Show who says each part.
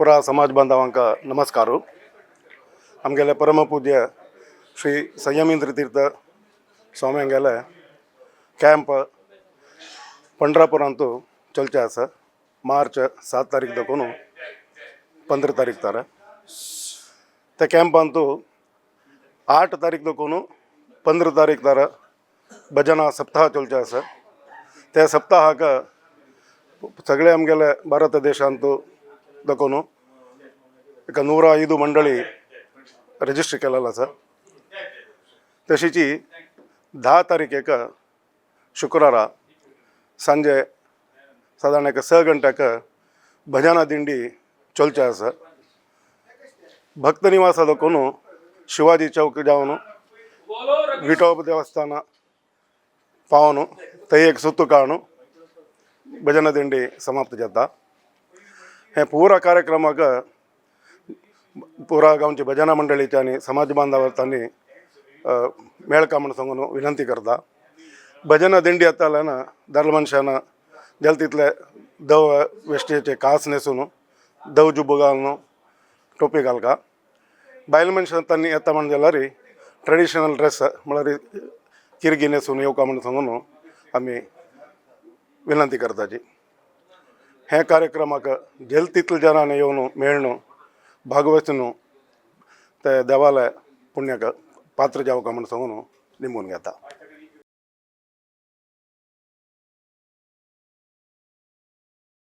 Speaker 1: पुरा समाज बांधवांका नमस्कार। आमगेले परमपूज्य श्री संयमेंद्र तीर्थ स्वाम्यांगेले कॅम्प पंढरपुरांतू चलचे आसा। मार्च 7 तारीख दाखोवन 15 तारीख तारा त्या कॅम्पांतू 8 तारीख दाखोवन 15 तारीख तारा भजना सप्ताह चलचे आसा। त्या सप्ताहाक सगळे आमगेले भारत देशांतू दाखोवन एक 105 मंडळी रजिस्टर केलेलो आसा। तशीची 10 तारीखेक शुक्रारा सांजे साधारण 6 गंटेक भजना दिंडी चलचे आसा। भक्त निवास दाखोवन शिवाजी चौक जावन विठोबा देवस्थान पावन थंय एक सुत्त काडून भजना दिंडी समाप्त जाता। हे पुरा कार्यक्रमाक पुरा गांवची भजना मंडळीची आनी समाज बांधवांनी मेळका म्हणून सांगून विनंती करता। भजना दिंडी येताना दादले मनशान जाल तितले दव वेस्टेचे कास न्हेसून दव जुब्बो घालून टोपी घालका। बायल मनशांनी येता म्हण जाल्यार ट्रेडिशनल ड्रेस म्हळ्यार किरगी न्हेसून येवका म्हणून सांगून आमी विनंती करताची। हे कार्यक्रमाक जेल तितले जनांनी येवन मेळून भागवचून ते देवालय पुण्याक पात्र जावका म्हणून सांगून निमून घेता।